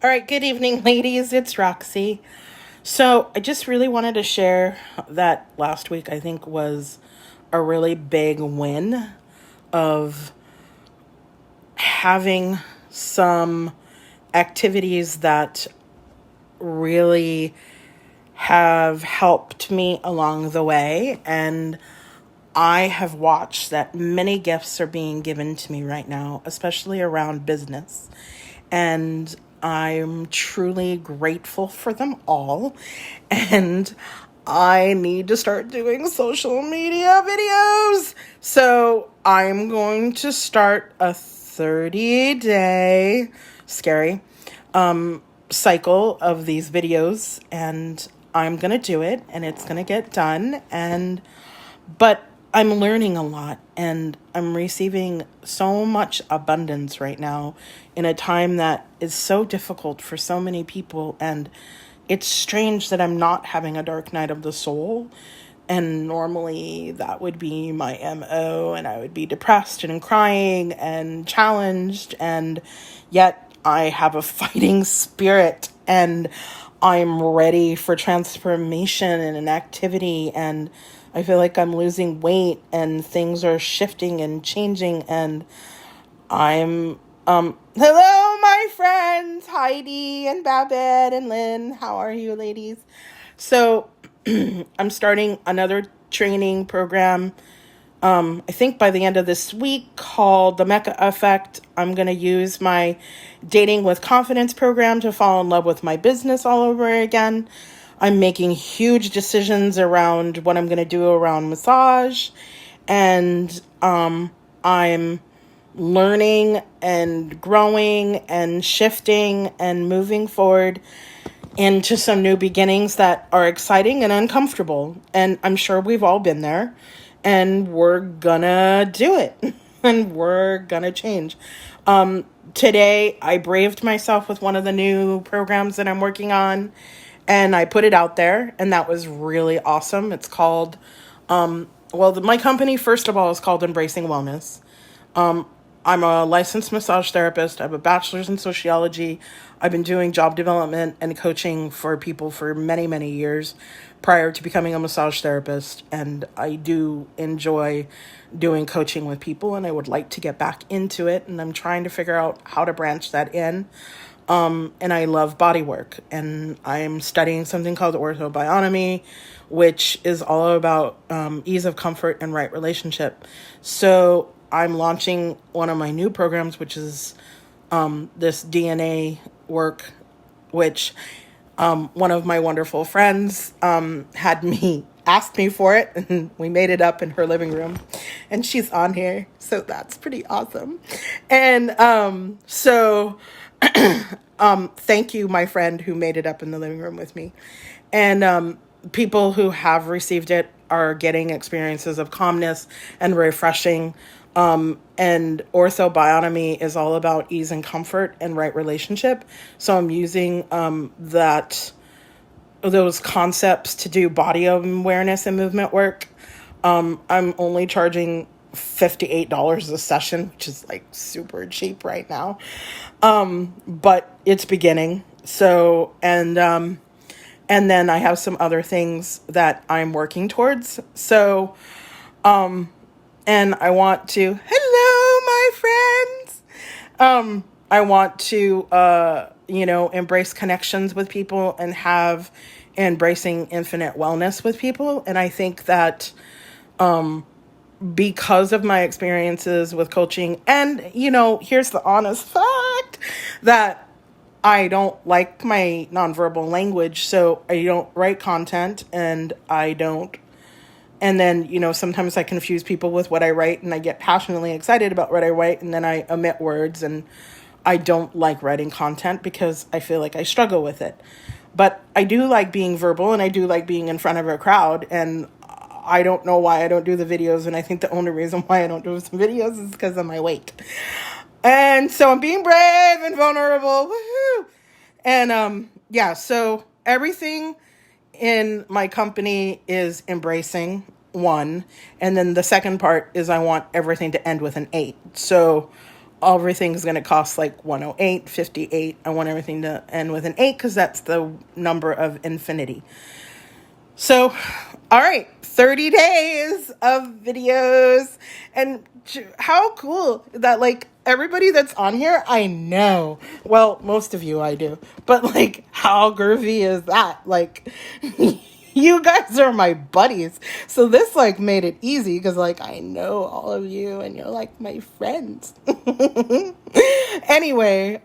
All right, good evening, ladies. It's Roxy. So, I just really wanted to share that last week I think was a really big win of having some activities that really have helped me along the way. And I have watched that many gifts are being given to me right now, especially around business. And I'm truly grateful for them all. And I need to start doing social media videos. So I'm going to start a 30-day, scary, cycle of these videos. And I'm going to do it and it's going to get done. But I'm learning a lot and I'm receiving so much abundance right now in a time that is so difficult for so many people. And it's strange that I'm not having a dark night of the soul. And normally that would be my MO, and I would be depressed and crying and challenged. And yet I have a fighting spirit and I'm ready for transformation and an activity. And I feel like I'm losing weight and things are shifting and changing. And hello, my friends, Heidi and Babette and Lynn. How are you, ladies? So, I'm starting another training program, I think by the end of this week, called the Mecca Effect. I'm going to use my Dating with Confidence program to fall in love with my business all over again. I'm making huge decisions around what I'm going to do around massage. And I'm learning and growing and shifting and moving forward into some new beginnings that are exciting and uncomfortable. And I'm sure we've all been there. And we're gonna do it. And we're gonna change. Today, I braved myself with one of the new programs that I'm working on. And I put it out there. And that was really awesome. It's called, my company, first of all, is called Embracing Wellness. I'm a licensed massage therapist. I have a bachelor's in sociology. I've been doing job development and coaching for people for many, many years prior to becoming a massage therapist. And I do enjoy doing coaching with people, and I would like to get back into it. And I'm trying to figure out how to branch that in. And I love body work, and I'm studying something called orthobionomy, which is all about ease of comfort and right relationship. So I'm launching one of my new programs, which is this DNA work, which one of my wonderful friends had me asked me for it, and we made it up in her living room, and she's on here, so that's pretty awesome. And thank you, my friend who made it up in the living room with me. And people who have received it are getting experiences of calmness and refreshing. And orthobionomy is all about ease and comfort and right relationship. So I'm using those concepts to do body awareness and movement work. I'm only charging $58 a session, which is like super cheap right now. But it's beginning. So, and then I have some other things that I'm working towards. So, and I want to, hello, my friends. I want to, embrace connections with people and have embracing infinite wellness with people. And I think that, because of my experiences with coaching, and, here's the honest fact that I don't like my nonverbal language, so I don't write content, and then, sometimes I confuse people with what I write, and I get passionately excited about what I write, and then I omit words, and I don't like writing content because I feel like I struggle with it. But I do like being verbal, and I do like being in front of a crowd, and I don't know why I don't do the videos, and I think the only reason why I don't do some videos is because of my weight. And so I'm being brave and vulnerable. Woohoo! And so everything in my company is embracing, one. And then the second part is I want everything to end with an 8. So everything's going to cost like 108, 58. I want everything to end with an 8 because that's the number of infinity. So, all right, 30 days of videos. And how cool that, like, everybody that's on here, I know. Well, most of you I do. But, like, how groovy is that? Like, you guys are my buddies. So this, like, made it easy because, like, I know all of you and you're, like, my friends. Anyway,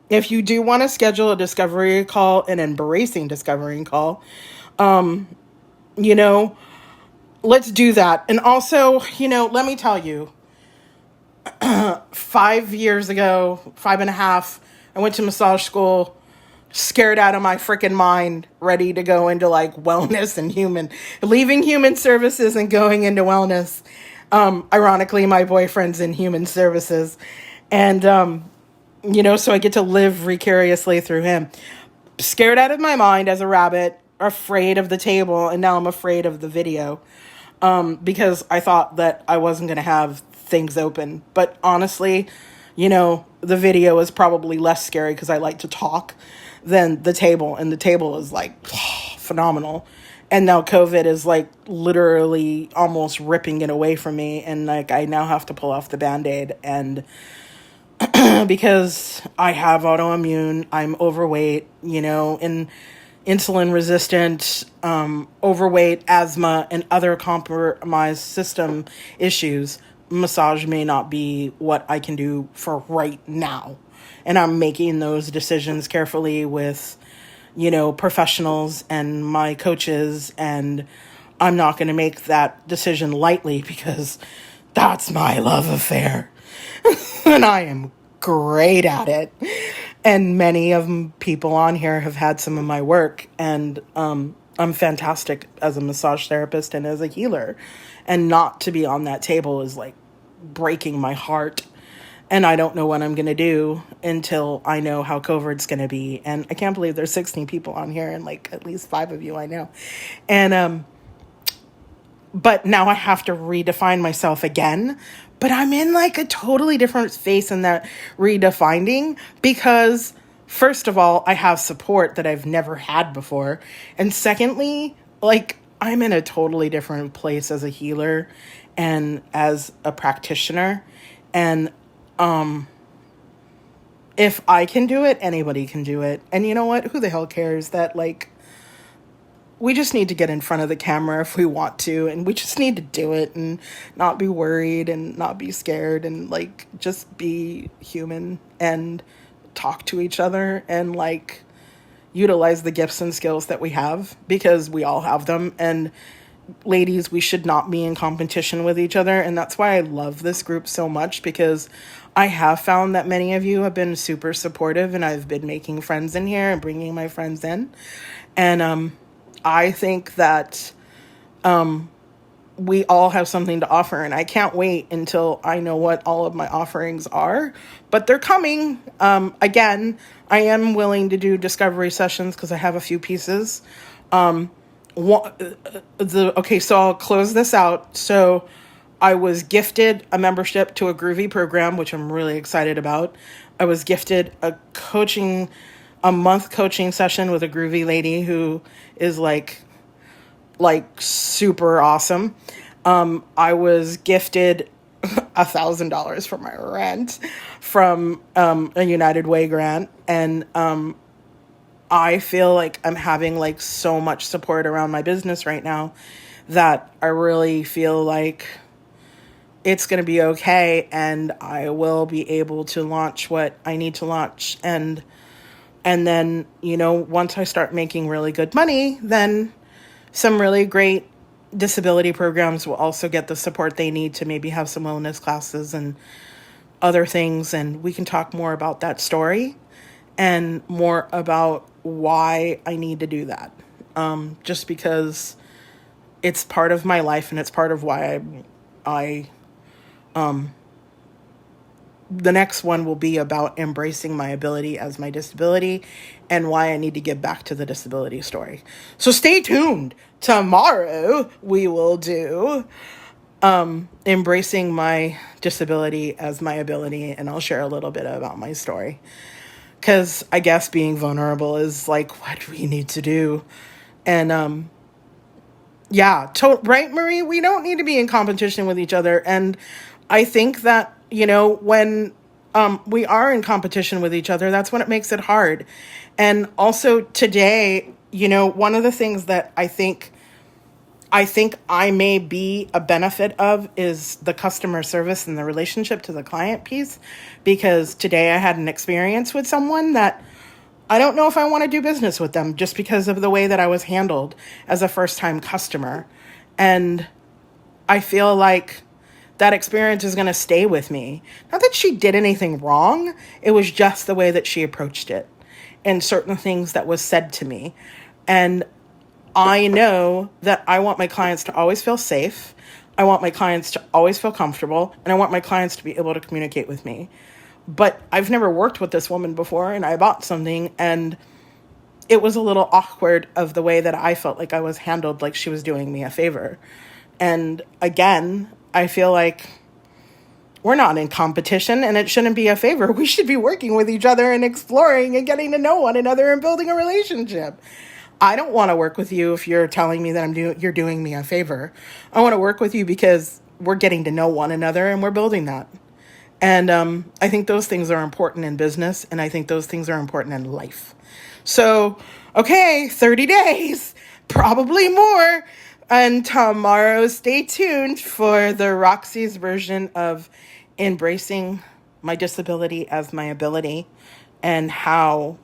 if you do want to schedule a discovery call, an embracing discovery call, you know, let's do that. And also, you know, let me tell you, 5 years ago, 5.5, I went to massage school, scared out of my freaking mind, ready to go into like wellness and leaving human services and going into wellness. Ironically, my boyfriend's in human services. And, you know, so I get to live vicariously through him. Scared out of my mind as a rabbit, afraid of the table, and now I'm afraid of the video, because I thought that I wasn't going to have things open. But honestly, you know, the video is probably less scary because I like to talk than the table, and the table is like phenomenal. And now COVID is like literally almost ripping it away from me, and like I now have to pull off the Band-Aid, and because I have autoimmune, I'm overweight, you know, and insulin resistant, overweight, asthma, and other compromised system issues. Massage may not be what I can do for right now. And I'm making those decisions carefully with, you know, professionals and my coaches. And I'm not going to make that decision lightly because that's my love affair. And I am great at it. And many of people on here have had some of my work, and I'm fantastic as a massage therapist and as a healer. And not to be on that table is like breaking my heart. And I don't know what I'm going to do until I know how COVID's going to be. And I can't believe there's 16 people on here and like at least 5 of you I know. And, but now I have to redefine myself again. But I'm in like a totally different space in that redefining because first of all, I have support that I've never had before. And secondly, like I'm in a totally different place as a healer and as a practitioner. And if I can do it, anybody can do it. And you know what? Who the hell cares that like we just need to get in front of the camera if we want to, and we just need to do it and not be worried and not be scared and like just be human and talk to each other and like utilize the gifts and skills that we have because we all have them. And ladies, we should not be in competition with each other. And that's why I love this group so much, because I have found that many of you have been super supportive and I've been making friends in here and bringing my friends in. And, I think that we all have something to offer, and I can't wait until I know what all of my offerings are, but they're coming. Again, I am willing to do discovery sessions because I have a few pieces. So I'll close this out. So I was gifted a membership to a Groovy program, which I'm really excited about. I was gifted a month coaching session with a groovy lady who is like super awesome. I was gifted $1,000 for my rent from a United Way grant. And I feel like I'm having like so much support around my business right now that I really feel like it's going to be okay. And I will be able to launch what I need to launch. And then, you know, once I start making really good money, then some really great disability programs will also get the support they need to maybe have some wellness classes and other things. And we can talk more about that story and more about why I need to do that. Just because it's part of my life and it's part of why the next one will be about embracing my ability as my disability and why I need to give back to the disability story. So stay tuned. Tomorrow we will do embracing my disability as my ability. And I'll share a little bit about my story. Because I guess being vulnerable is like what we need to do. And yeah, right, Marie? We don't need to be in competition with each other. And I think that, when we are in competition with each other, that's when it makes it hard. And also today, one of the things that I think I may be a benefit of is the customer service and the relationship to the client piece, because today I had an experience with someone that I don't know if I want to do business with them just because of the way that I was handled as a first-time customer. And I feel like that experience is going to stay with me. Not that she did anything wrong, it was just the way that she approached it and certain things that was said to me. And I know that I want my clients to always feel safe. I want my clients to always feel comfortable, and I want my clients to be able to communicate with me. But I've never worked with this woman before, and I bought something, and it was a little awkward of the way that I felt like I was handled, like she was doing me a favor. And again, I feel like we're not in competition, and it shouldn't be a favor. We should be working with each other and exploring and getting to know one another and building a relationship. I don't want to work with you if you're telling me that you're doing me a favor. I want to work with you because we're getting to know one another and we're building that. And I think those things are important in business, and I think those things are important in life. So, okay, 30 days, probably more. And tomorrow, stay tuned for the Roxy's version of embracing my disability as my ability, and how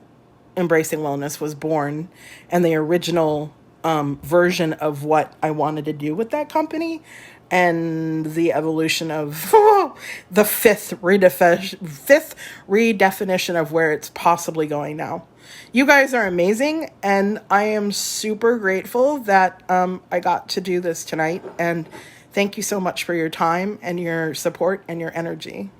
Embracing Wellness was born, and the original version of what I wanted to do with that company, and the evolution of the fifth redefinition of where it's possibly going now. You guys are amazing, and I am super grateful that I got to do this tonight. And thank you so much for your time and your support and your energy.